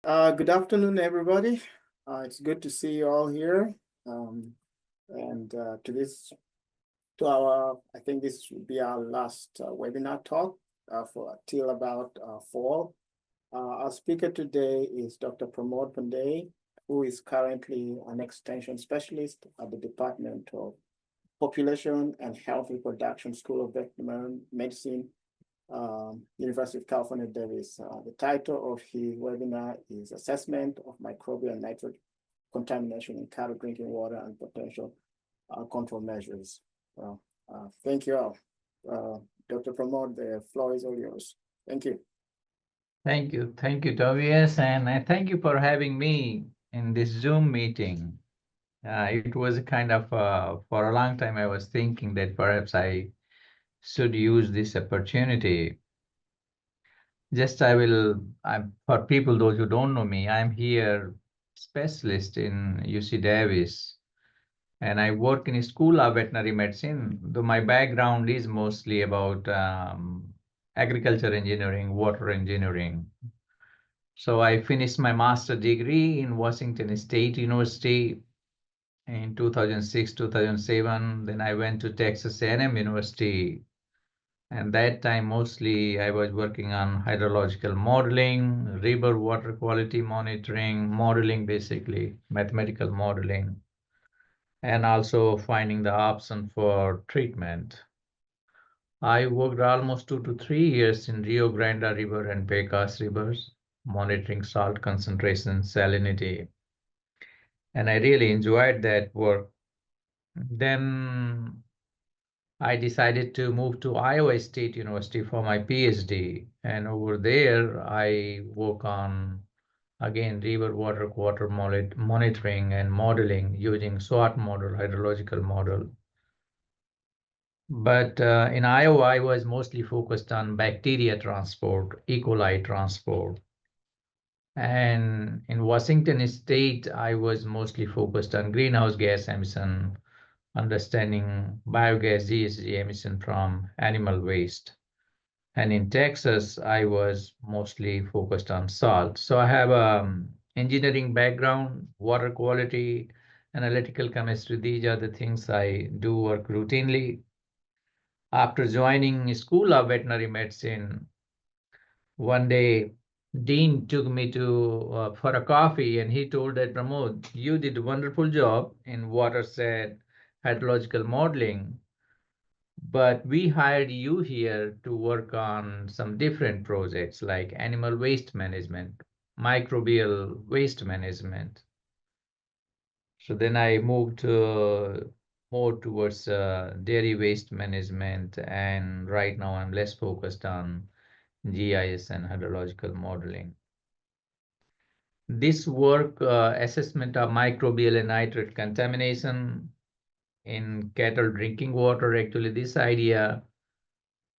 Good afternoon, everybody. It's good to see you all here. And I think this will be our last webinar talk for till about fall. Our speaker today is Dr. Pramod Pandey, who is currently an extension specialist at the Department of Population and Health Reproduction School of Veterinary Medicine, University of California, Davis. The title of his webinar is Assessment of Microbial and Nitrate Contamination in Cattle Drinking Water and Potential Control Measures. Thank you all. Dr. Pramod, the floor is all yours. Thank you. Thank you, Tobias, and I thank you for having me in this Zoom meeting. It was a kind of, for a long time I was thinking that perhaps I should use this opportunity. For people, those who don't know me, I'm here specialist in UC Davis, and I work in a school of veterinary medicine, though my background is mostly about agriculture engineering, water engineering. So I finished my master's degree in Washington State University in 2006, 2007. Then I went to Texas A&M University. And that time, mostly I was working on hydrological modeling, river water quality monitoring, modeling, basically, mathematical modeling, and also finding the option for treatment. I worked almost 2 to 3 years in Rio Grande River and Pecos rivers, monitoring salt concentration, salinity. And I really enjoyed that work. Then I decided to move to Iowa State University for my PhD. And over there, I work on, again, river water monitoring and modeling using SWOT model, hydrological model. But in Iowa, I was mostly focused on bacteria transport, E. coli transport. And in Washington State, I was mostly focused on greenhouse gas emission, understanding biogas GHG emission from animal waste. And in Texas, I was mostly focused on salt. So I have engineering background, water quality, analytical chemistry. These are the things I do work routinely. After joining School of Veterinary Medicine, one day Dean took me to for a coffee, and he told that, Pramod, you did a wonderful job in watershed hydrological modeling, but we hired you here to work on some different projects like animal waste management, microbial waste management. So then I moved more towards dairy waste management, and right now I'm less focused on GIS and hydrological modeling. This work, assessment of microbial and nitrate contamination in cattle drinking water, actually this idea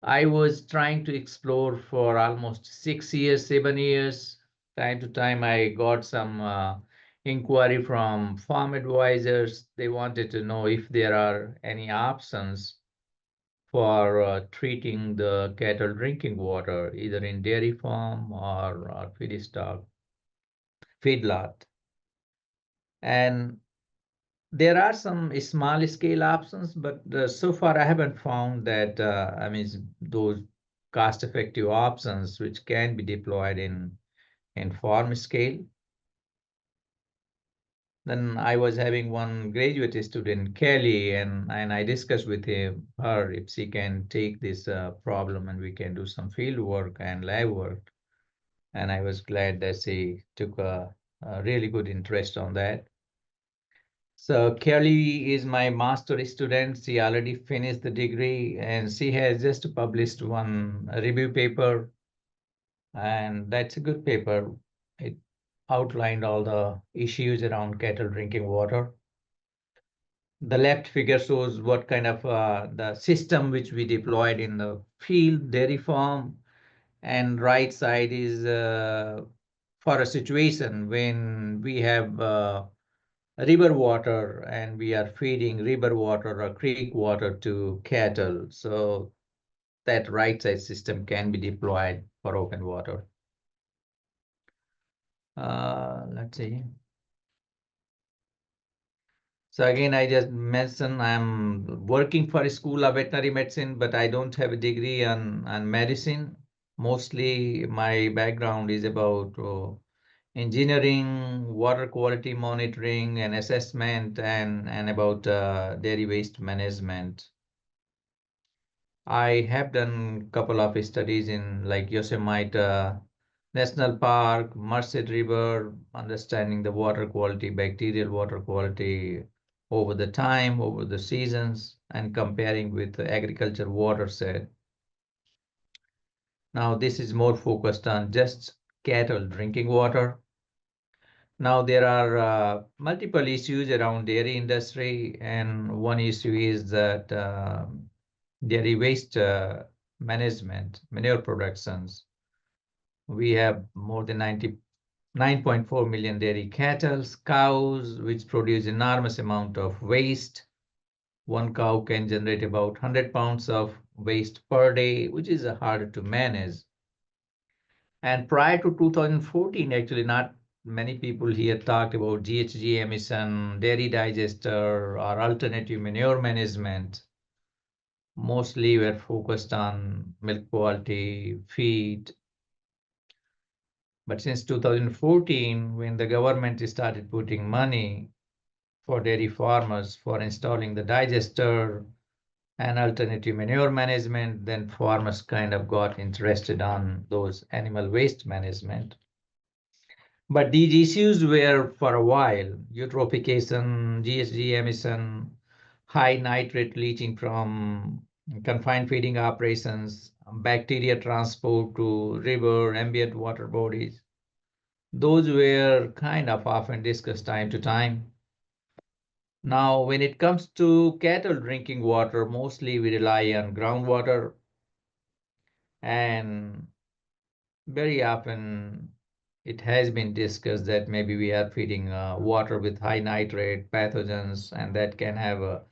I was trying to explore for almost 6 years, 7 years. Time to time, I got some inquiry from farm advisors. They wanted to know if there are any options for treating the cattle drinking water, either in dairy farm or feedlot. And there are some small scale options, but so far I haven't found that, those cost effective options which can be deployed in farm scale. Then I was having one graduate student, Kelly, and I discussed with her if she can take this problem and we can do some field work and lab work. And I was glad that she took a really good interest on that. So Kelly is my master student. She already finished the degree and she has just published one review paper. And that's a good paper. It outlined all the issues around cattle drinking water. The left figure shows what kind of the system which we deployed in the field, dairy farm, and right side is for a situation when we have river water and we are feeding river water or creek water to cattle. So that right side system can be deployed for open water. Let's see. So again, I just mentioned I'm working for a school of veterinary medicine, but I don't have a degree on medicine. Mostly my background is about engineering, water quality monitoring and assessment, and about dairy waste management. I have done a couple of studies in like Yosemite National Park, Merced River, understanding the water quality, bacterial water quality over the time, over the seasons, and comparing with the agriculture watershed. Now, this is more focused on just cattle drinking water. Now, there are multiple issues around dairy industry, and one issue is that dairy waste management, manure productions. We have more than 9.4 million dairy cattle, cows, which produce enormous amount of waste. One cow can generate about 100 pounds of waste per day, which is harder to manage. And prior to 2014, actually, not many people here talked about GHG emission, dairy digester, or alternative manure management. Mostly we're focused on milk quality, feed. But since 2014, when the government started putting money for dairy farmers for installing the digester and alternative manure management, then farmers kind of got interested on those animal waste management. But these issues were for a while, eutrophication, GHG emission, high nitrate leaching from confined feeding operations, bacteria transport to river, ambient water bodies. Those were kind of often discussed time to time. Now, when it comes to cattle drinking water, mostly we rely on groundwater, and very often it has been discussed that maybe we are feeding water with high nitrate pathogens, and that can have a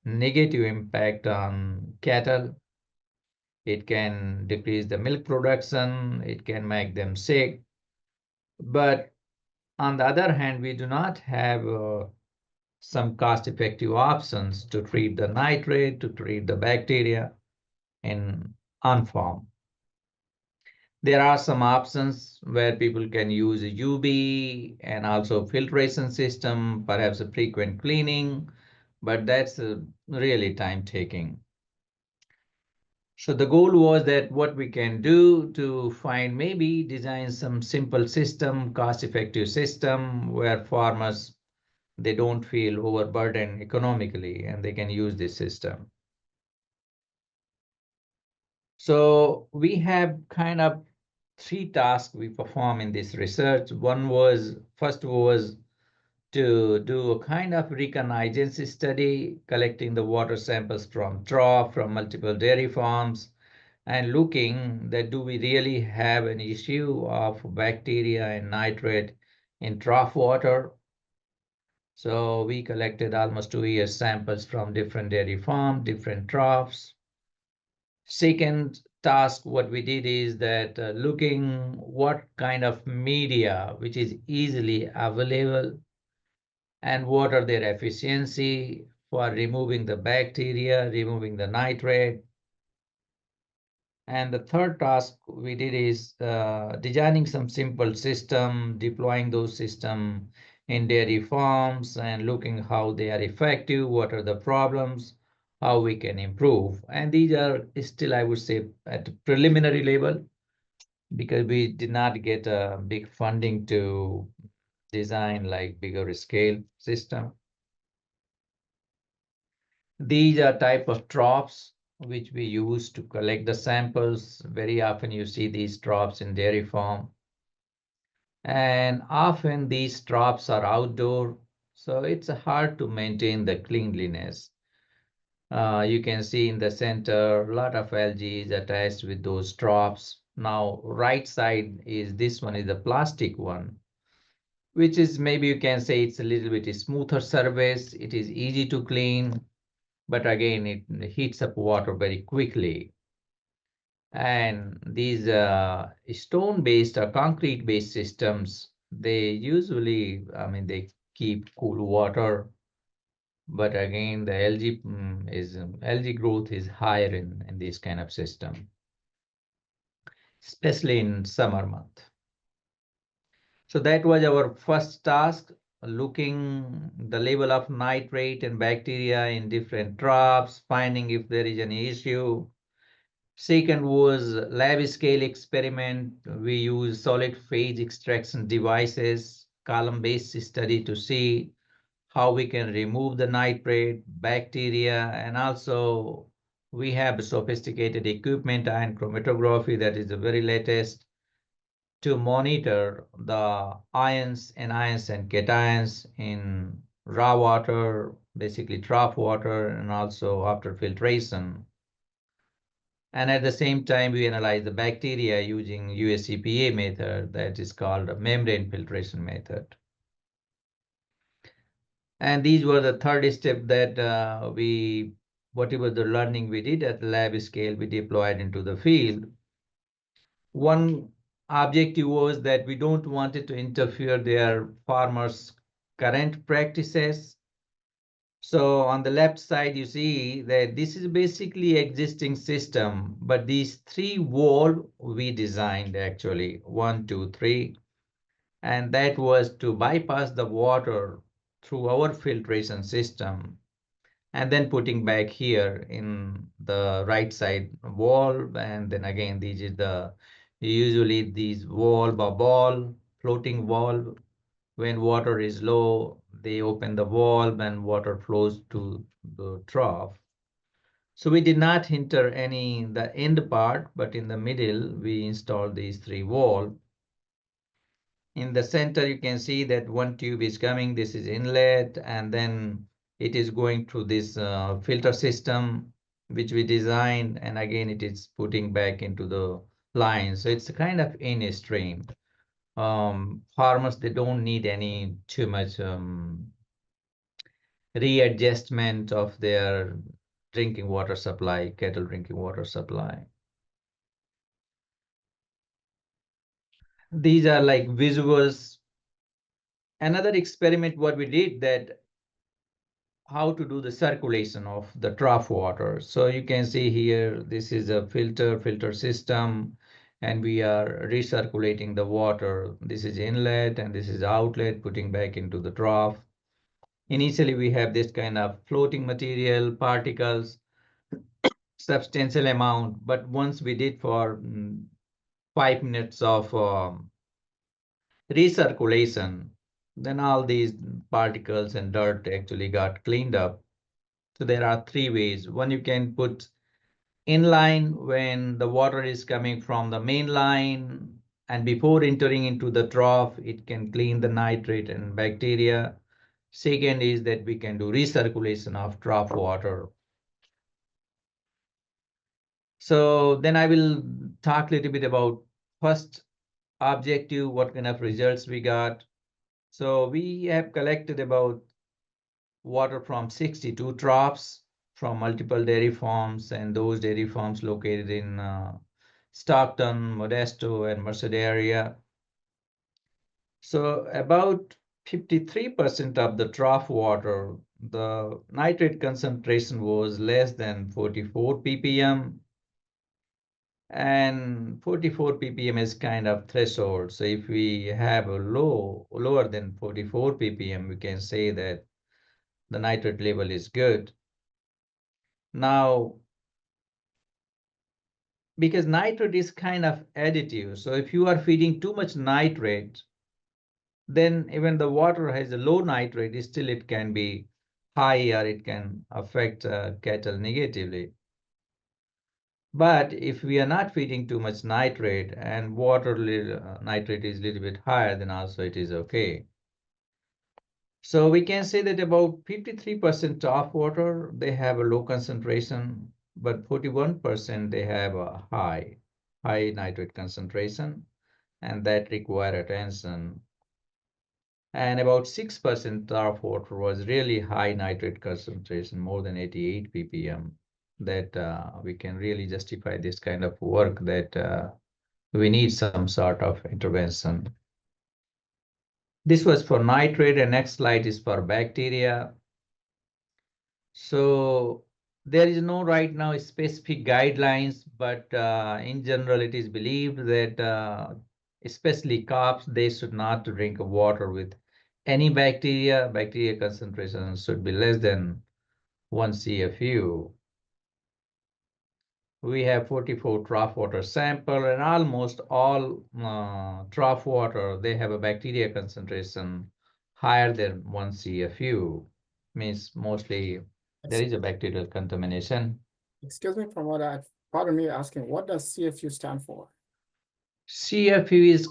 negative impact on cattle. It can decrease the milk production, it can make them sick. But on the other hand, we do not have some cost-effective options to treat the nitrate, to treat the bacteria in on farm. There are some options where people can use a UV and also filtration system, perhaps a frequent cleaning, but that's really time taking. So the goal was that what we can do to find maybe design some simple system, cost-effective system where farmers, they don't feel overburdened economically and they can use this system. So we have kind of three tasks we perform in this research. First was to do a kind of reconnaissance study, collecting the water samples from trough, from multiple dairy farms, and looking that do we really have an issue of bacteria and nitrate in trough water. So we collected almost 2 years samples from different dairy farms, different troughs. Second task, what we did is that looking what kind of media which is easily available and what are their efficiency for removing the bacteria, removing the nitrate. And the third task we did is designing some simple system, deploying those system in dairy farms and looking how they are effective, what are the problems, how we can improve. And these are still, I would say, at preliminary level because we did not get a big funding to design like bigger scale system. These are type of troughs which we use to collect the samples. Very often you see these troughs in dairy farm. And often these troughs are outdoor, so it's hard to maintain the cleanliness. You can see in the center, a lot of algae is attached with those troughs. Now, right side is this one is the plastic one, which is maybe you can say it's a little bit smoother surface. It is easy to clean, but again, it heats up water very quickly. And these stone-based or concrete-based systems, they usually, I mean, they keep cool water, but again, the algae growth is higher in this kind of system, especially in summer month. So that was our first task, looking the level of nitrate and bacteria in different troughs, finding if there is any issue. Second was lab scale experiment. We use solid phase extraction devices, column-based study to see how we can remove the nitrate, bacteria, and also we have sophisticated equipment and chromatography that is the very latest to monitor the ions, anions, and cations in raw water, basically trough water, and also after filtration. And at the same time, we analyze the bacteria using USCPA method that is called a membrane filtration method. And these were the third step that whatever the learning we did at the lab scale, we deployed into the field. One objective was that we don't want it to interfere their farmers' current practices. So on the left side, you see that this is basically existing system, but these three valves we designed actually, 1, 2, 3, and that was to bypass the water through our filtration system and then putting back here in the right side valve. And then again, this is usually these valve or ball, floating valve. When water is low, they open the valve and water flows to the trough. So we did not enter the end part, but in the middle, we installed these three valves. In the center, you can see that one tube is coming. This is inlet, and then it is going through this filter system, which we designed. And again, it is putting back into the line. So it's a kind of in stream. Farmers, they don't need any too much readjustment of their drinking water supply, cattle drinking water supply. These are like visuals. Another experiment what we did, that how to do the circulation of the trough water. So you can see here, this is a filter system, and we are recirculating the water. This is inlet and this is outlet, putting back into the trough. Initially, we have this kind of floating material, particles, substantial amount, but once we did for 5 minutes of recirculation, then all these particles and dirt actually got cleaned up. So there are three ways. One, you can put inline when the water is coming from the main line, and before entering into the trough, it can clean the nitrate and bacteria. Second is that we can do recirculation of trough water. So then I will talk a little bit about first objective, what kind of results we got. So we have collected about water from 62 troughs from multiple dairy farms, and those dairy farms located in Stockton, Modesto, and Merced area. So about 53% of the trough water, the nitrate concentration was less than 44 ppm, and 44 ppm is kind of threshold. So if we have a lower than 44 ppm, we can say that the nitrate level is good. Now, because nitrate is kind of additive, so if you are feeding too much nitrate, then even the water has a low nitrate, still it can be high, or it can affect cattle negatively. But if we are not feeding too much nitrate and water nitrate is a little bit higher, then also it is okay. So we can say that about 53% of water, they have a low concentration, but 41% they have a high nitrate concentration, and that require attention. And about 6% of water was really high nitrate concentration, more than 88 ppm, that we can really justify this kind of work, that we need some sort of intervention. This was for nitrate, and next slide is for bacteria. So there is no right now specific guidelines, but in general, it is believed that especially calves, they should not drink water with any bacteria. Bacteria concentration should be less than 1 CFU. We have 44 trough water sample, and almost all trough water, they have a bacteria concentration higher than 1 CFU. Means mostly there is a bacterial contamination. Excuse me for what pardon me asking, what does CFU stand for? CFU is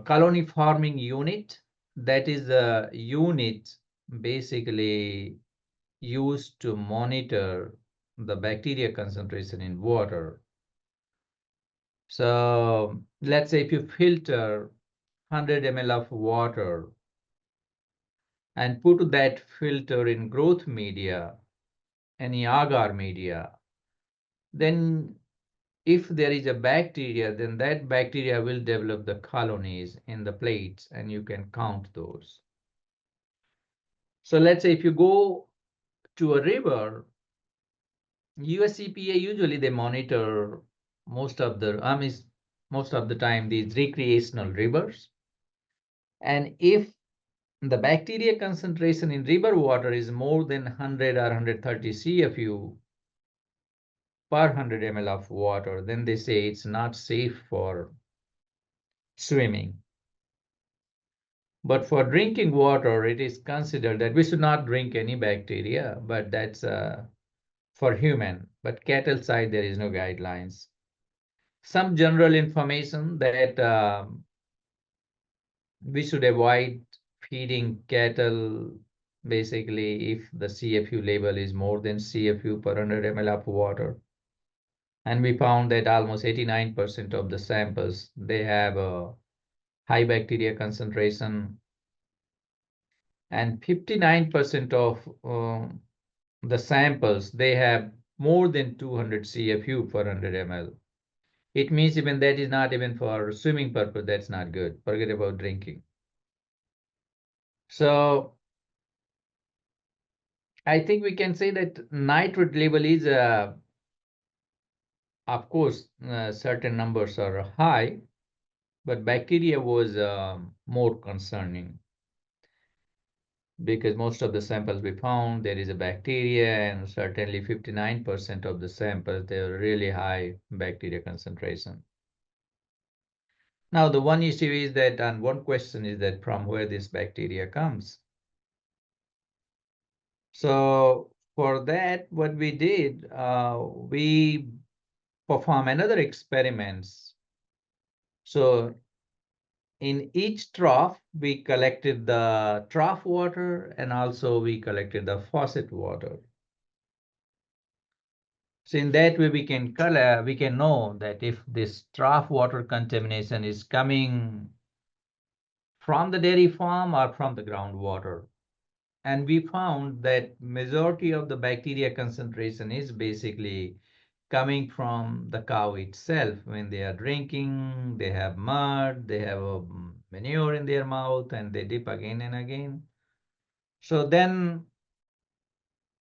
colony forming unit. That is the unit basically used to monitor the bacteria concentration in water. So let's say if you filter 100 ml of water and put that filter in growth media, any agar media, then if there is a bacteria, then that bacteria will develop the colonies in the plates, and you can count those. So let's say if you go to a river, US EPA usually they monitor most of the time these recreational rivers. And if the bacteria concentration in river water is more than 100 or 130 CFU per 100 ml of water, then they say it's not safe for swimming. But for drinking water, it is considered that we should not drink any bacteria, but that's for human. But cattle side, there is no guidelines. Some general information that we should avoid feeding cattle basically if the CFU level is more than CFU per 100 ml of water. And we found that almost 89% of the samples, they have a high bacteria concentration, and 59% of the samples, they have more than 200 CFU per 100 ml. It means even that is not even for swimming purpose, that's not good. Forget about drinking. So I think we can say that nitrate level is, of course, certain numbers are high, but bacteria was more concerning, because most of the samples we found, there is a bacteria, and certainly 59% of the samples, they are really high bacteria concentration. Now, the one issue is that, and one question is that from where this bacteria comes. So for that, what we did, we perform another experiments. So in each trough, we collected the trough water, and also we collected the faucet water. So in that way, we can know that if this trough water contamination is coming from the dairy farm or from the groundwater. And we found that majority of the bacteria concentration is basically coming from the cow itself. When they are drinking, they have mud, they have a manure in their mouth, and they dip again and again. So then,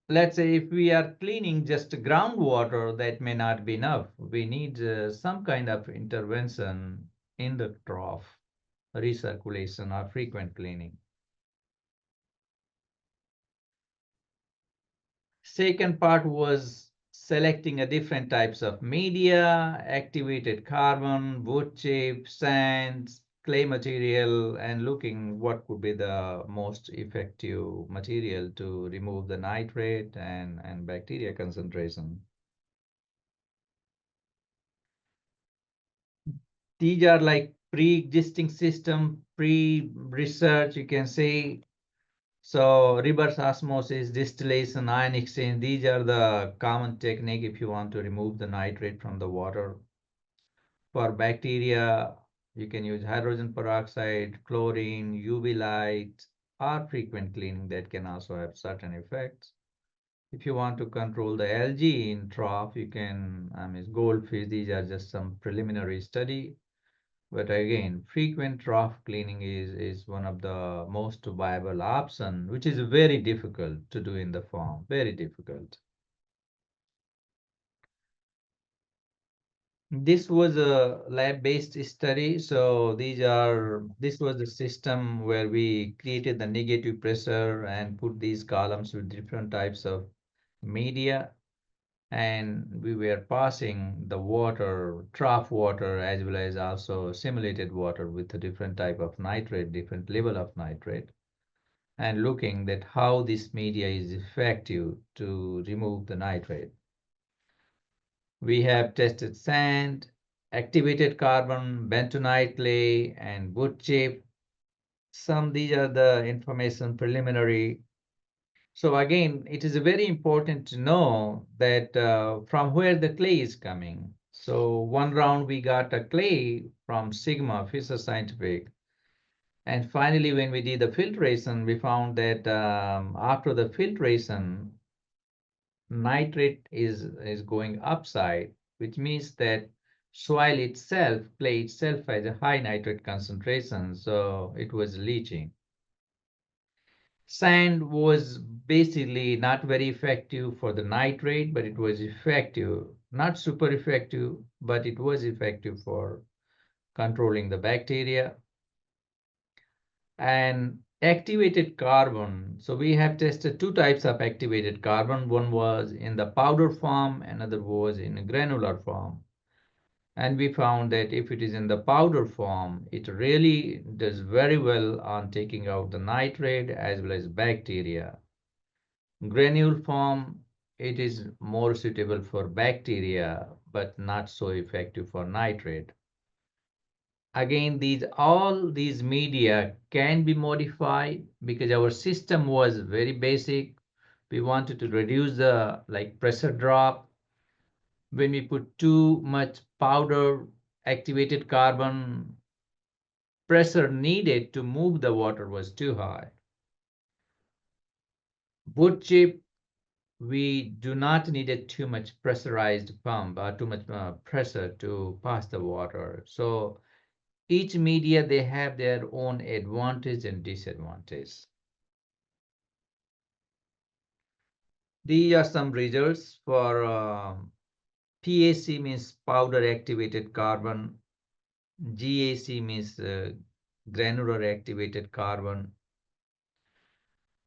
let's say if we are cleaning just groundwater, that may not be enough. We need some kind of intervention in the trough, recirculation or frequent cleaning. Second part was selecting a different types of media, activated carbon, wood chip, sands, clay material, and looking what could be the most effective material to remove the nitrate and bacteria concentration. These are like pre-existing system, pre-research, you can say. So reverse osmosis, distillation, ion exchange, these are the common technique if you want to remove the nitrate from the water. For bacteria, you can use hydrogen peroxide, chlorine, UV light, or frequent cleaning that can also have certain effects. If you want to control the algae in trough, you can, goldfish, these are just some preliminary study. But again, frequent trough cleaning is one of the most viable option, which is very difficult to do in the farm, very difficult. This was a lab-based study. So this was the system where we created the negative pressure and put these columns with different types of media. And we were passing the water, trough water, as well as also simulated water with a different type of nitrate, different level of nitrate, and looking at how this media is effective to remove the nitrate. We have tested sand, activated carbon, bentonite clay, and wood chip. These are the information preliminary. So again, it is very important to know that from where the clay is coming. So one round we got a clay from Sigma, Fisher Scientific. And finally, when we did the filtration, we found that after the filtration, nitrate is going upside, which means that soil itself, clay itself has a high nitrate concentration, so it was leaching. Sand was basically not very effective for the nitrate, but it was effective, not super effective, but it was effective for controlling the bacteria. And activated carbon. So we have tested two types of activated carbon. One was in the powder form, another was in granular form. And we found that if it is in the powder form, it really does very well on taking out the nitrate as well as bacteria. Granule form, it is more suitable for bacteria, but not so effective for nitrate. Again, all these media can be modified because our system was very basic. We wanted to reduce the pressure drop. When we put too much powder activated carbon, pressure needed to move the water was too high. Wood chip, we do not need too much pressurized pump or too much pressure to pass the water. So each media, they have their own advantage and disadvantage. These are some results for PAC means powder activated carbon, GAC means granular activated carbon.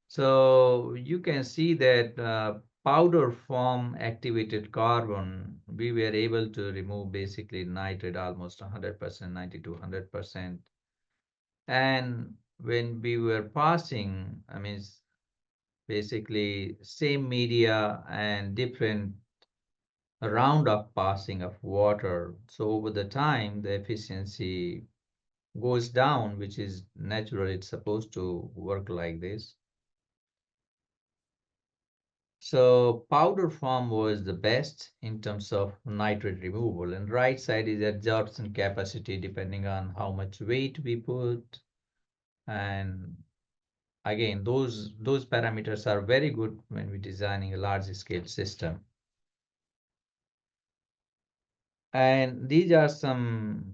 So you can see that powder form activated carbon, we were able to remove basically nitrate almost 100%, 90 to 100%. And when we were passing, I mean, basically same media and different round of passing of water. So over the time, the efficiency goes down, which is natural. It's supposed to work like this. So powder form was the best in terms of nitrate removal. And right side is absorption capacity, depending on how much weight we put. And again, those parameters are very good when we're designing a large scale system. And these are some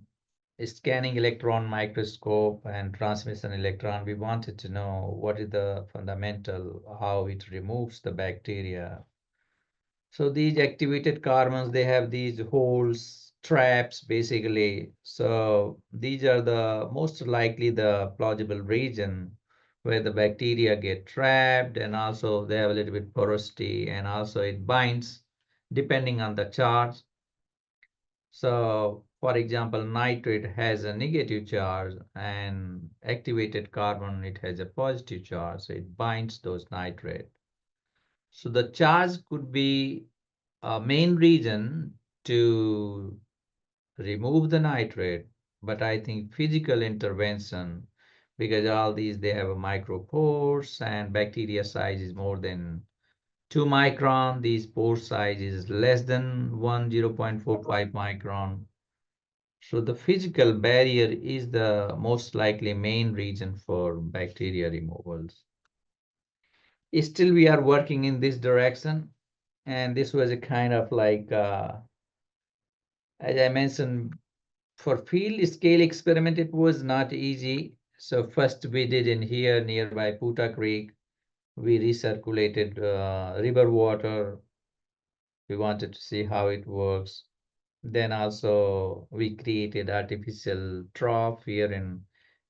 scanning electron microscope and transmission electron. We wanted to know what is the fundamental, how it removes the bacteria. So these activated carbons, they have these holes, traps, basically. So these are the most likely the plausible region where the bacteria get trapped, and also they have a little bit porosity, and also it binds depending on the charge. So for example, nitrate has a negative charge, and activated carbon, it has a positive charge. So it binds those nitrate. So the charge could be a main reason to remove the nitrate, but I think physical intervention, because all these, they have a micropores and bacteria size is more than 2 micron. These pore size is less than 0.45 micron. So the physical barrier is the most likely main reason for bacteria removals. Still, we are working in this direction. And this was a kind of as I mentioned, For field scale experiment, it was not easy. So first we did in here nearby Puta Creek. We recirculated river water. We wanted to see how it works. Then also we created artificial trough here in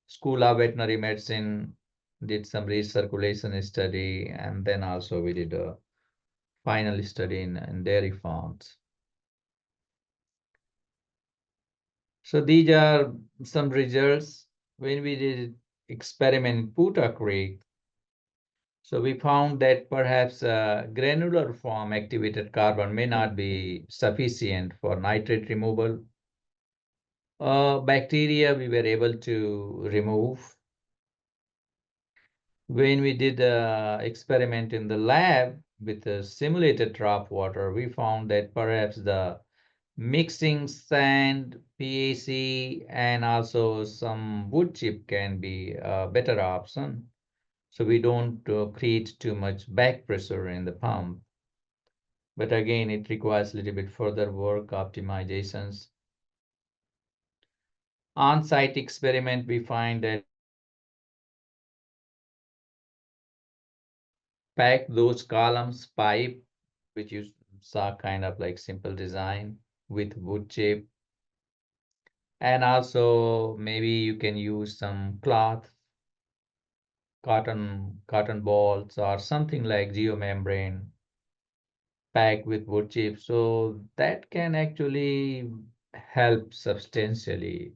School of Veterinary Medicine, did some recirculation study, and then also we did a final study in dairy farms. So these are some results when we did experiment in Puta Creek. So we found that perhaps granular form activated carbon may not be sufficient for nitrate removal. Bacteria we were able to remove. When we did experiment in the lab with the simulated trough water, we found that perhaps the mixing sand, PAC, and also some wood chip can be a better option. So we don't create too much back pressure in the pump. But again, it requires a little bit further work, optimizations. On-site experiment, we find that pack those columns pipe, which you saw kind of like simple design with wood chip. And also maybe you can use some cloth, cotton balls or something like geomembrane packed with wood chip. So that can actually help substantially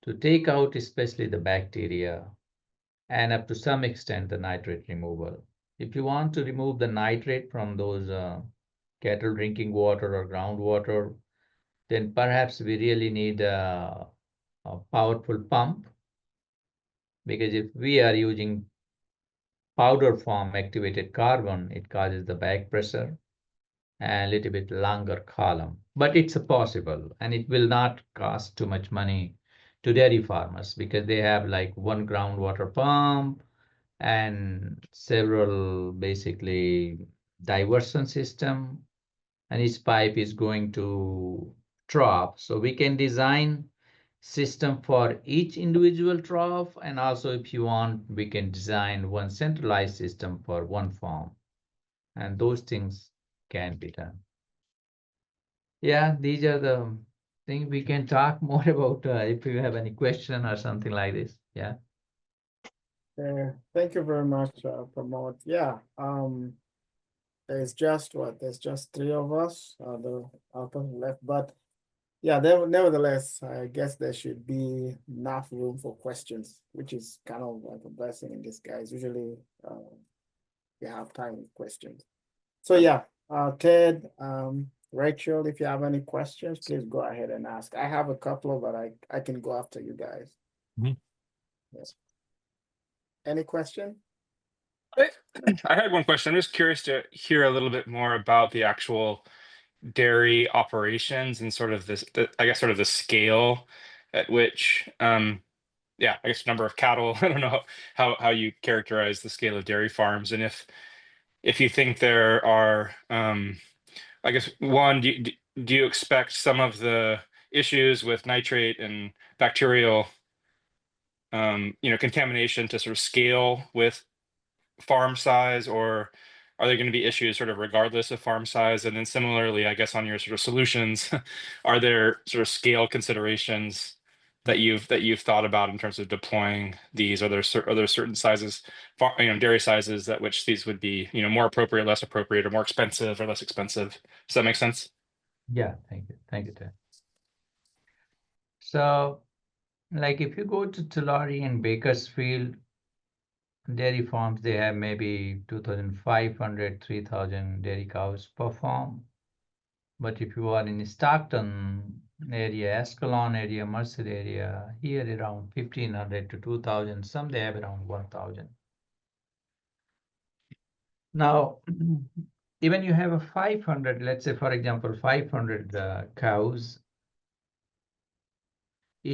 to take out especially the bacteria and up to some extent the nitrate removal. If you want to remove the nitrate from those cattle drinking water or groundwater, then perhaps we really need a powerful pump, because if we are using powder form activated carbon, it causes the back pressure and a little bit longer column. But it's possible, and it will not cost too much money to dairy farmers because they have like one groundwater pump and several basically diversion system, and each pipe is going to trough. So we can design system for each individual trough, and also if you want, we can design one centralized system for one farm, and those things can be done. Yeah, these are the things we can talk more about if you have any question or something like this. Yeah. Thank you very much, Pramod. Yeah, there's just what, there's just three of us, the author left, but yeah, nevertheless, I guess there should be enough room for questions, which is kind of like a blessing in disguise. Usually, you have time with questions. So yeah, Ted, Rachel, if you have any questions, please go ahead and ask. I have a couple, but I can go after you guys. Yes. Any question? I had one question. I'm just curious to hear a little bit more about the actual dairy operations and sort of this, I guess, sort of the scale at which, yeah, I guess number of cattle. I don't know how you characterize the scale of dairy farms, and if you think there are, I guess, one, do you expect some of the issues with nitrate and bacterial, contamination to sort of scale with farm size, or are there going to be issues sort of regardless of farm size? And then similarly, I guess on your sort of solutions, are there sort of scale considerations that you've thought about in terms of deploying these? Are there certain sizes, dairy sizes that which these would be, more appropriate, less appropriate, or more expensive or less expensive? Does that make sense? Yeah, thank you, Ted. So, like if you go to Tulare and Bakersfield dairy farms, they have maybe 2,500, 3,000 dairy cows per farm. But if you are in Stockton area, Escalon area, Mercer area, here around 1,500 to 2,000, some they have around 1,000. Now, even you have a 500, let's say for example, 500 cows,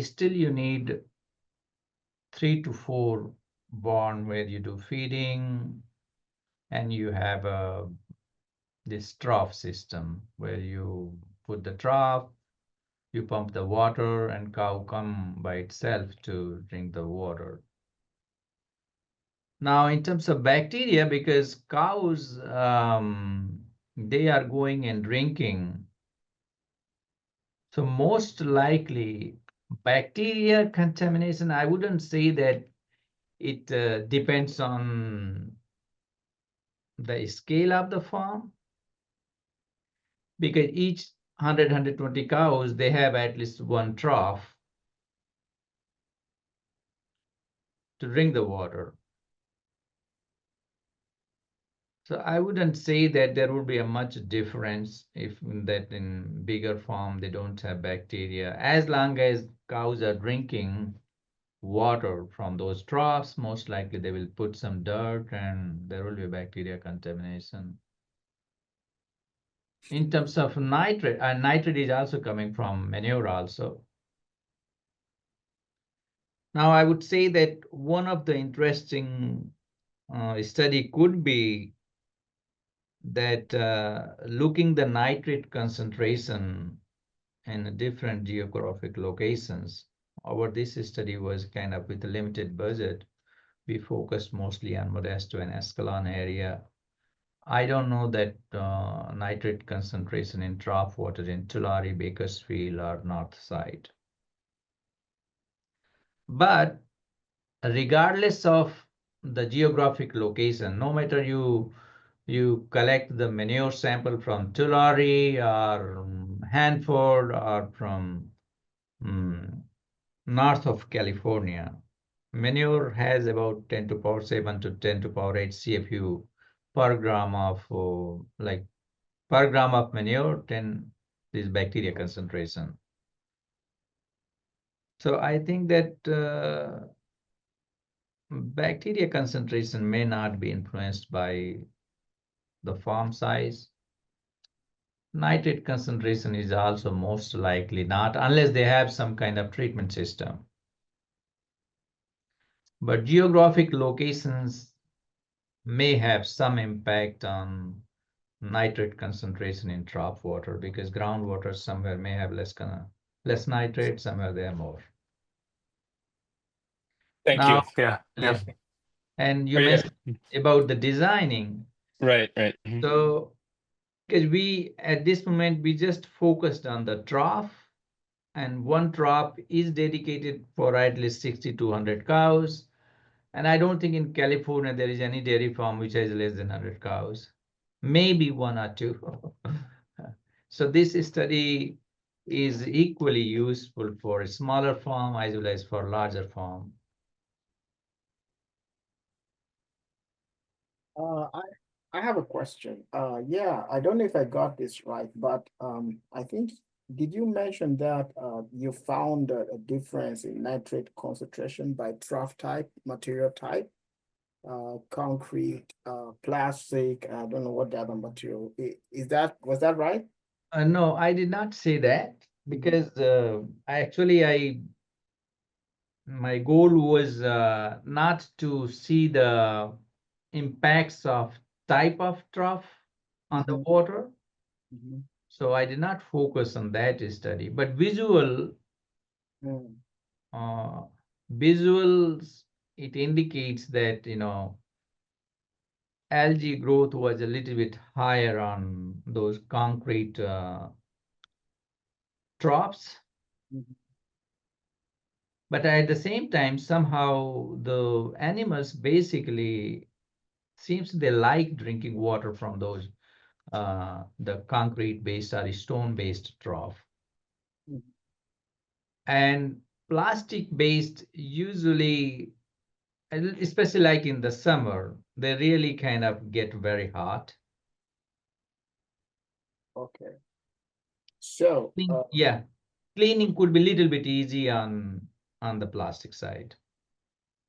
still you need 3 to 4 barn where you do feeding, and you have this trough system where you put the trough, You pump the water and cow come by itself to drink the water. Now, in terms of bacteria, because cows, they are going and drinking. So most likely bacteria contamination, I wouldn't say that it depends on the scale of the farm, because each 120 cows, they have at least one trough to drink the water. So I wouldn't say that there would be a much difference if that in bigger farm they don't have bacteria. As long as cows are drinking water from those troughs, most likely they will put some dirt and there will be bacteria contamination. In terms of nitrate, and nitrate is also coming from manure also. Now I would say that one of the interesting study could be that looking the nitrate concentration in different geographic locations. Our this study was kind of with a limited budget. We focused mostly on Modesto and Escalon area. I don't know that nitrate concentration in trough water in Tulare, Bakersfield, or North Side. But regardless of the geographic location, no matter you collect the manure sample from Tulare or Hanford or from north of California, manure has about 10 to power 7 to 10 to power 8 CFU per gram of per gram of manure, 10 is bacteria concentration. So I think that bacteria concentration may not be influenced by the farm size. Nitrate concentration is also most likely not, unless they have some kind of treatment system. But geographic locations may have some impact on nitrate concentration in trough water, because groundwater somewhere may have less nitrate, somewhere they have more. Thank you. Yeah. And you mentioned about the designing. Right. So, because we, at this moment, we just focused on the trough, and one trough is dedicated for at least 60 to 100 cows. And I don't think in California there is any dairy farm which has less than 100 cows, maybe one or two. So this study is equally useful for a smaller farm as well as for larger farm. I have a question. Yeah, I don't know if I got this right, but I think, did you mention that you found a difference in nitrate concentration by trough type, material type, concrete, plastic, I don't know what the other material was that right? No, I did not say that, because my goal was not to see the impacts of type of trough on the water. So I did not focus on that study, but visuals, it indicates that, algae growth was a little bit higher on those concrete troughs. But at the same time, somehow the animals basically seems they like drinking water from those the concrete-based or stone-based trough. And plastic-based usually, especially like in the summer, they really kind of get very hot. Okay. So yeah, cleaning could be a little bit easy on the plastic side.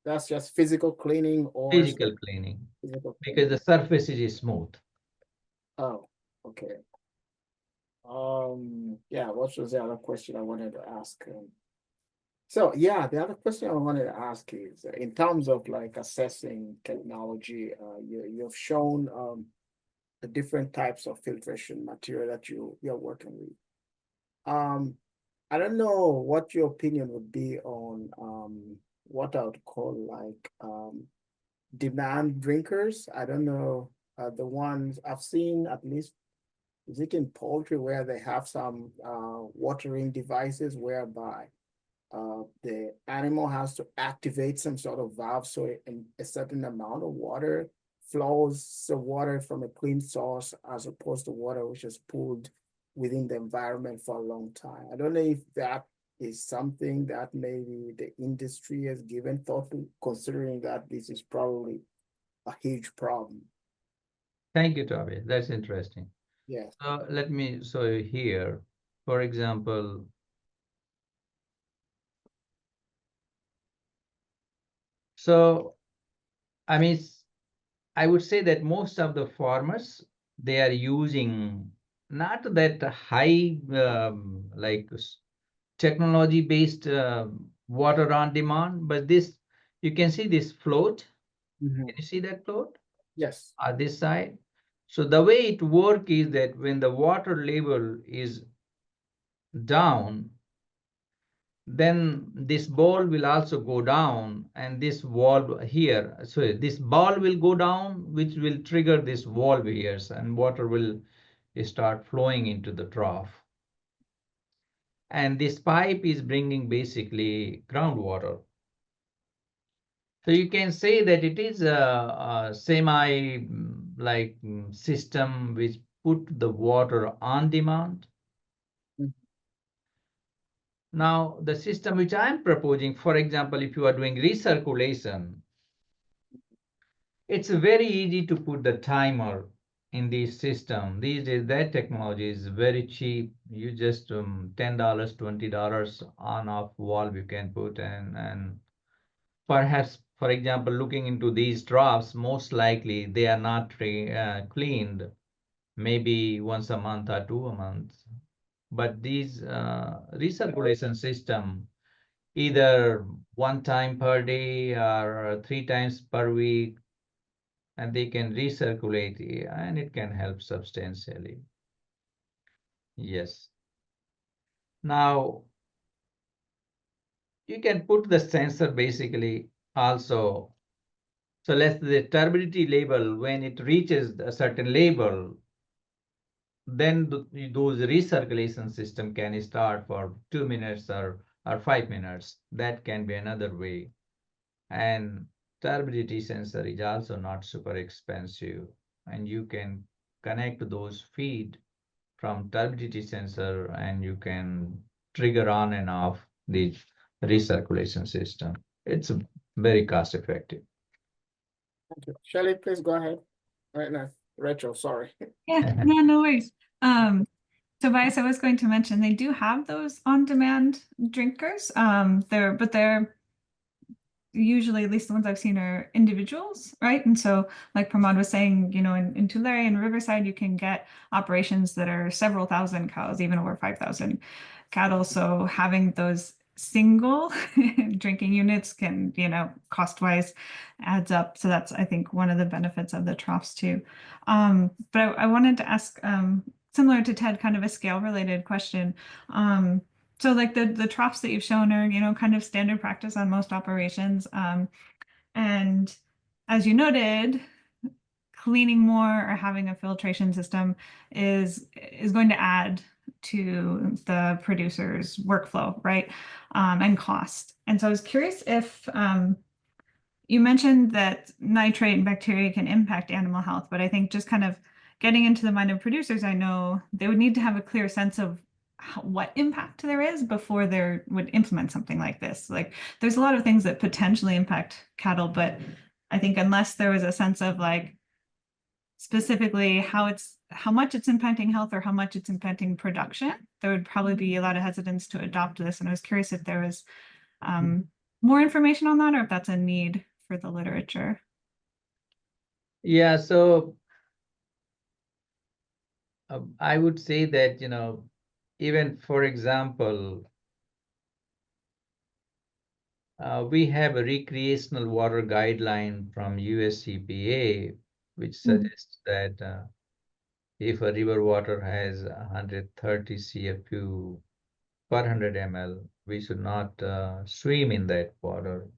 That's just physical cleaning or physical cleaning, because the surface is smooth. Oh, okay. Yeah, what was the other question I wanted to ask? So yeah, the other question I wanted to ask is in terms of like assessing technology, you've shown the different types of filtration material that you're working with. I don't know what your opinion would be on what I would call like demand drinkers. I don't know the ones I've seen, at least is it in poultry, where they have some watering devices whereby the animal has to activate some sort of valve so a certain amount of water flows the water from a clean source as opposed to water which is pooled within the environment for a long time. I don't know if that is something that maybe the industry has given thought to, considering that this is probably a huge problem. Thank you, Toby. That's interesting. Yeah. So let me show you here, for example, so I mean, I would say that most of the farmers, they are using not that high like technology-based water on demand, but this, you can see this float. Mhm. Can you see that float Yes. on this side? So the way it works is that when the water level is down, then this ball will also go down, and this valve here, so this ball will go down, which will trigger this valve here, and water will start flowing into the trough. And this pipe is bringing basically groundwater. So you can say that it is a semi like system which put the water on demand. Now, the system which I'm proposing, for example, if you are doing recirculation, it's very easy to put the timer in this system. These days, that technology is very cheap. You just $10, $20 on off valve you can put, and perhaps, for example, looking into these troughs, most likely they are not cleaned, maybe once a month or 2 a month. But these recirculation system, either one time per day or 3 times per week, and they can recirculate, and it can help substantially. Yes. Now, you can put the sensor basically also. So let's the turbidity level, when it reaches a certain level, then those recirculation system can start for 2 minutes or 5 minutes. That can be another way. And turbidity sensor is also not super expensive, and you can connect those feed from turbidity sensor, and you can trigger on and off the recirculation system. It's very cost effective. Thank you. Shelley, please go ahead. Right now, Rachel, sorry. Yeah, no worries. Tobias, I was going to mention they do have those on-demand drinkers. They're usually, at least the ones I've seen, are individuals, right? And so, like Pramod was saying, in Tulare and Riverside, you can get operations that are several thousand cows, even over 5,000 cattle. So having those single drinking units can, cost-wise adds up. So that's, I think, one of the benefits of the troughs too. But I wanted to ask, similar to Ted, kind of a scale-related question. So like the troughs that you've shown are, kind of standard practice on most operations. And as you noted, cleaning more or having a filtration system is going to add to the producer's workflow, right? And cost. And so I was curious if you mentioned that nitrate and bacteria can impact animal health, but I think just kind of getting into the mind of producers, I know they would need to have a clear sense of what impact there is before they would implement something like this. Like there's a lot of things that potentially impact cattle, but I think unless there was a sense of like specifically how much it's impacting health or how much it's impacting production, there would probably be a lot of hesitance to adopt this. And I was curious if there was more information on that, or if that's a need for the literature. Yeah, so I would say that, even for example, we have a recreational water guideline from US EPA, which suggests that if a river water has 130 CFU per 100 ml. We should not swim in that water.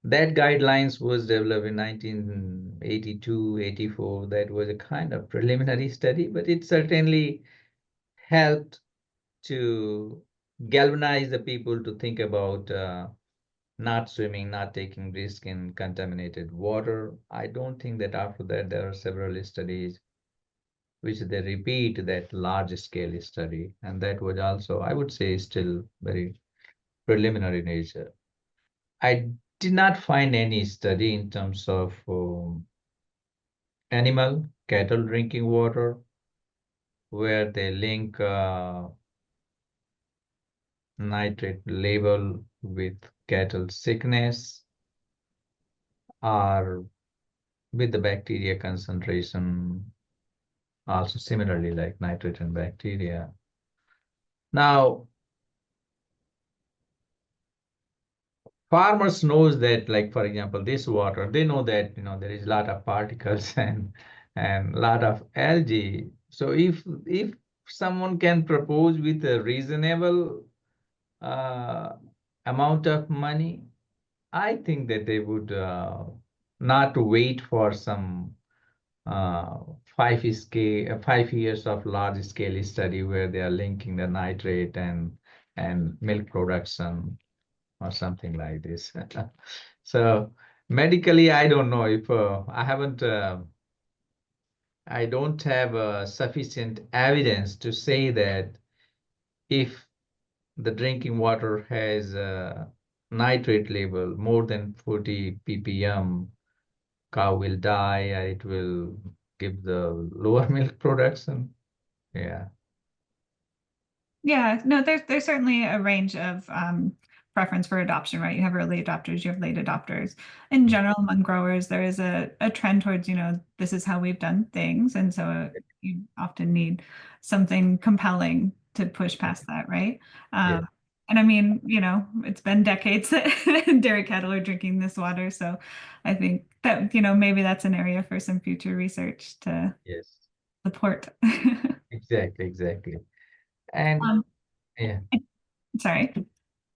That guidelines was developed in 1982, 84. That was a kind of preliminary study, but it certainly helped to galvanize the people to think about not swimming, not taking risk in contaminated water. I don't think that after that there are several studies which they repeat that large scale study. And that was also, I would say, still very preliminary nature. I did not find any study in terms of cattle drinking water, where they link nitrate level with cattle sickness or with the bacteria concentration, also similarly like nitrate and bacteria. Now, farmers knows that, like, for example, this water, they know that, there is a lot of particles and a lot of algae. So if someone can propose with a reasonable amount of money, I think that they would not wait for some 5 years of large scale study where they are linking the nitrate and milk production or something like this. So medically, I don't know if I don't have sufficient evidence to say that if the drinking water has a nitrate level more than 40 ppm, cow will die, or it will give the lower milk production. Yeah. Yeah, no, there's certainly a range of preference for adoption, right? You have early adopters, you have late adopters. In general, among growers, there is a trend towards, this is how we've done things. And so you often need something compelling to push past that, right? Yeah. And I mean, it's been decades that dairy cattle are drinking this water. So I think that, maybe that's an area for some future research to Yes. support. Exactly. And yeah. Sorry.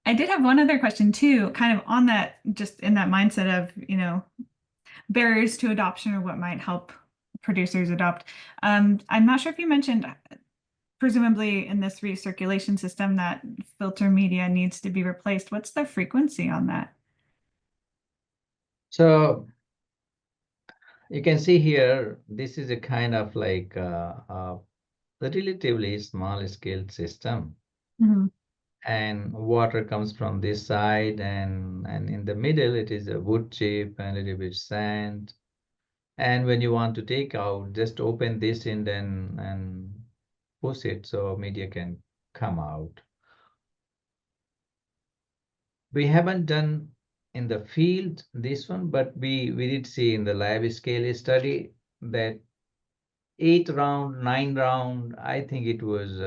I did have one other question too, kind of on that, just in that mindset of, barriers to adoption or what might help producers adopt. I'm not sure if you mentioned, presumably in this recirculation system, that filter media needs to be replaced. What's the frequency on that? So you can see here, this is a kind of like a relatively small scale system. Mm-hmm. And water comes from this side, and in the middle it is a wood chip and a little bit sand. And when you want to take out, just open this end and push it so media can come out. We haven't done in the field this one, but we did see in the lab scale study that 8 round, 9 round, I think it was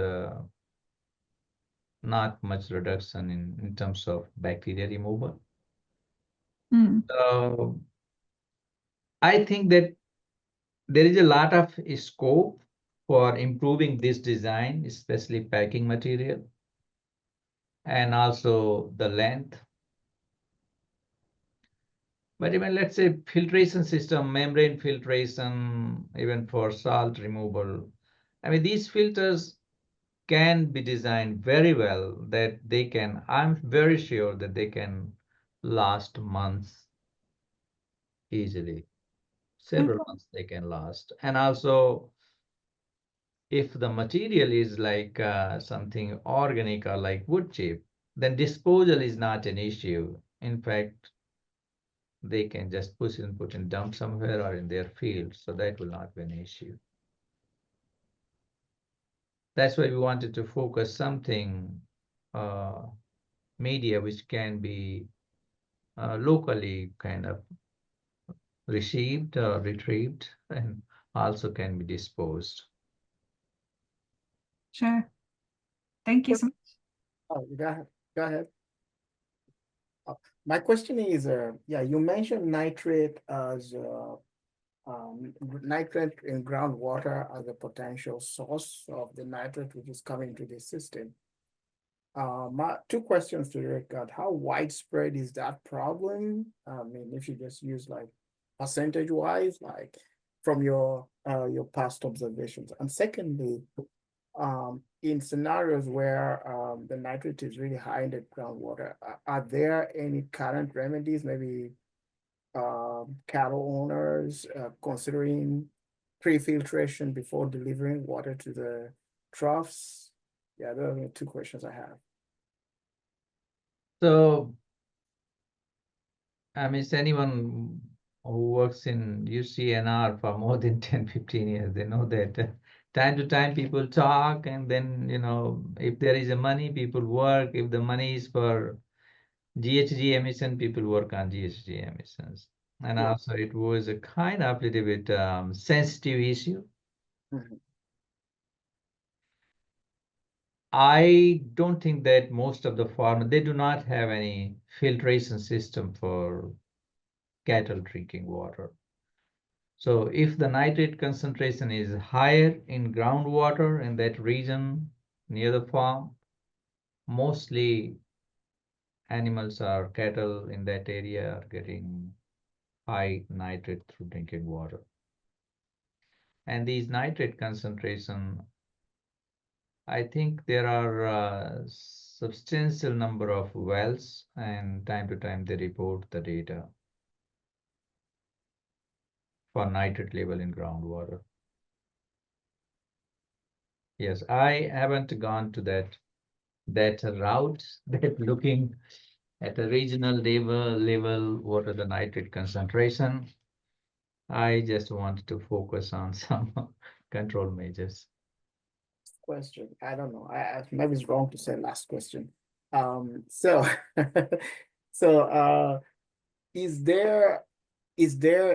not much reduction in terms of bacteria removal. So I think that there is a lot of scope for improving this design, especially packing material, and also the length. But even, let's say, filtration system, membrane filtration, even for salt removal, I mean, these filters can be designed very well that they can, I'm very sure that they can last months easily. Several months they can last. And also, if the material is like something organic or like wood chip, then disposal is not an issue. In fact, they can just push and put in dump somewhere or in their field, so that will not be an issue. That's why we wanted to focus something media which can be locally kind of received or retrieved and also can be disposed. Sure. Thank you so much. Oh, go ahead. My question is, yeah, you mentioned nitrate as nitrate in groundwater as a potential source of the nitrate which is coming to the system. My two questions to Rick. How widespread is that problem? I mean, if you just use like percentage wise, like from your past observations. And secondly, in scenarios where the nitrate is really high in the groundwater, are there any current remedies, maybe cattle owners considering pre-filtration before delivering water to the troughs? Yeah, those are the two questions I have. So, I mean, anyone who works in UCNR for more than 10, 15 years, they know that time to time people talk, and then, if there is a money, people work. If the money is for GHG emission, people work on GHG emissions. And Yeah. also it was a kind of little bit sensitive issue. Mhm. I don't think that most of the farmers, they do not have any filtration system for cattle drinking water. So if the nitrate concentration is higher in groundwater in that region near the farm, mostly animals or cattle in that area are getting high nitrate through drinking water. And these nitrate concentration, I think there are a substantial number of wells, and time to time they report the data for nitrate level in groundwater. Yes, I haven't gone to that route, that looking at a regional level, what are the nitrate concentration. I just want to focus on some control measures. Question. I don't know. Maybe it's wrong to say last question. So so is there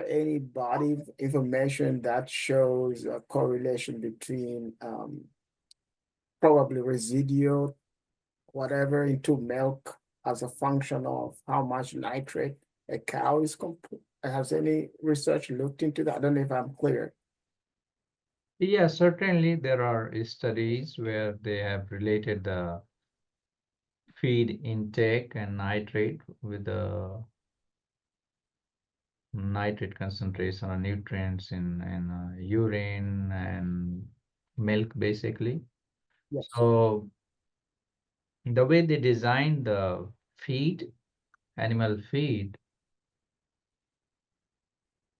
any body of information that shows a correlation between probably residual whatever into milk as a function of how much nitrate a cow is has any research looked into that? I don't know if I'm clear. Yeah, certainly there are studies where they have related the feed intake and nitrate with the nitrate concentration or nutrients in urine and milk, basically. Yes. So the way they design the feed, animal feed,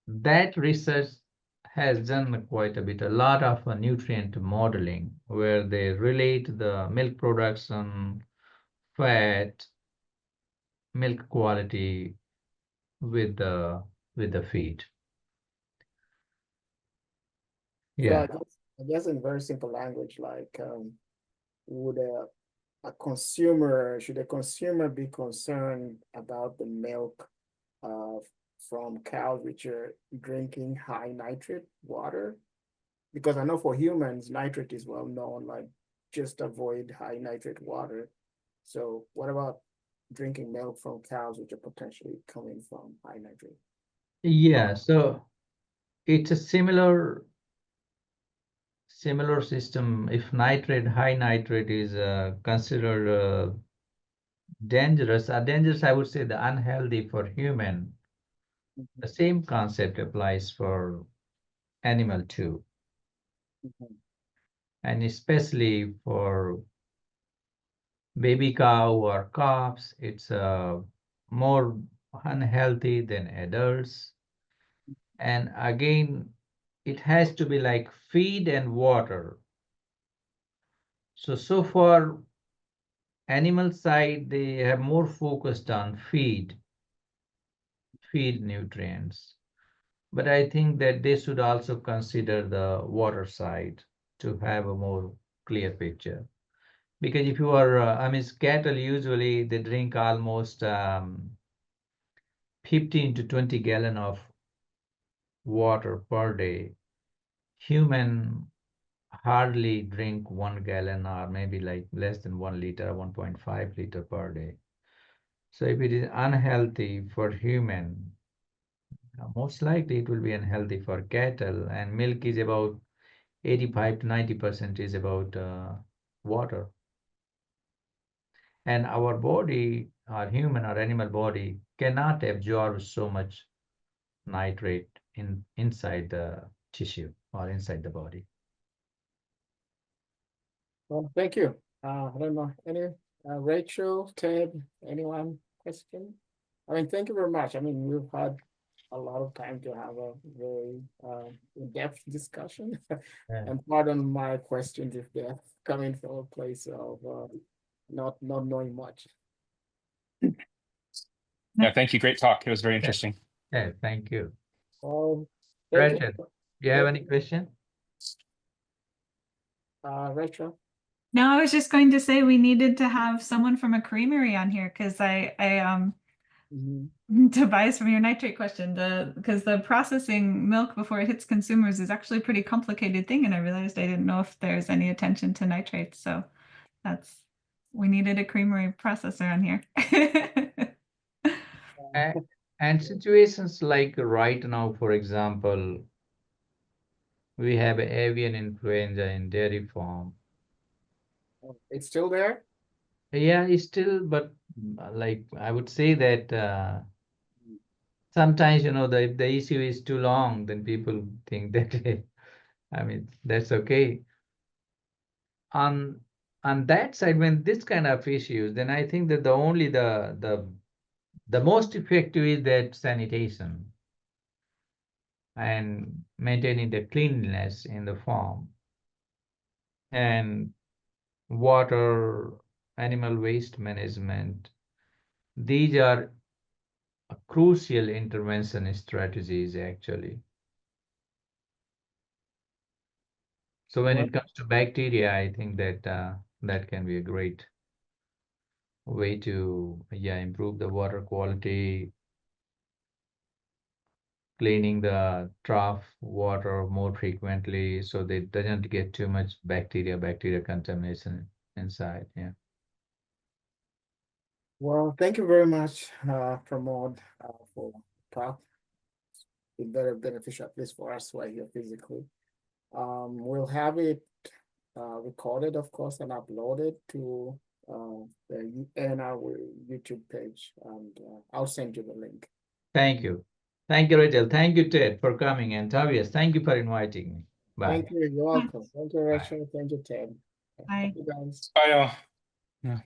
that research has done quite a bit, a lot of nutrient modeling, where they relate the milk production, fat, milk quality with the feed. So Yeah. I guess in very simple language, like would should a consumer be concerned about the milk from cows which are drinking high nitrate water? Because I know for humans, nitrate is well known, like just avoid high nitrate water. So what about drinking milk from cows which are potentially coming from high nitrate? Yeah, so it's a similar system. If nitrate, high nitrate is considered dangerous, I would say the unhealthy for human, the same concept applies for animal too. Mhm. And especially for baby cow or calves, it's more unhealthy than adults. And again, it has to be like feed and water. So far, animal side, they have more focused on feed nutrients. But I think that they should also consider the water side to have a more clear picture. Because if you are, cattle usually they drink almost 15 to 20 gallon of water per day. Human hardly drink 1 gallon, or maybe like less than 1 liter, 1.5 liter per day. So if it is unhealthy for human, most likely it will be unhealthy for cattle. And milk is about 85 to 90% is about water. And our body, our human or animal body, cannot absorb so much nitrate inside the tissue or inside the body. Well, thank you. I don't know, any, Rachel, Ted, anyone question? I mean, thank you very much. I mean, we've had a lot of time to have a very in-depth discussion. Yeah. And pardon my questions if they're coming from a place of not knowing much. Yeah, thank you. Great talk. It was very interesting. Yeah, thank you. Thank Rachel, you. do you have any question? Rachel? No, I was just going to say we needed to have someone from a creamery on here because I Mhm. Tobias, from your nitrate question, because the processing milk before it hits consumers is actually a pretty complicated thing, and I realized I didn't know if there's any attention to nitrates. So we needed a creamery processor on here. And situations like right now, for example, we have avian influenza in dairy farm. It's still there? Yeah, it's still, but like I would say that sometimes, the issue is too long, then people think that, I mean, that's okay. On that side, when this kind of issues, then I think that the most effective is that sanitation and maintaining the cleanliness in the farm and water, animal waste management. These are crucial intervention strategies actually. So when it comes to bacteria, I think that that can be a great way to improve the water quality, cleaning the trough water more frequently so that it doesn't get too much bacteria contamination inside. Yeah. Well, thank you very much, Pramod, for talk. It's very beneficial, at least for us who are here physically. We'll have it recorded, of course, and uploaded to the our YouTube page, and I'll send you the link. Thank you. Thank you, Rachel. Thank you, Ted, for coming. And Tavius, thank you for inviting me. Bye. Thank you. You're welcome. Thank you, Rachel. Thank you, Ted. Bye. Thank you, guys. Bye, all. Yeah.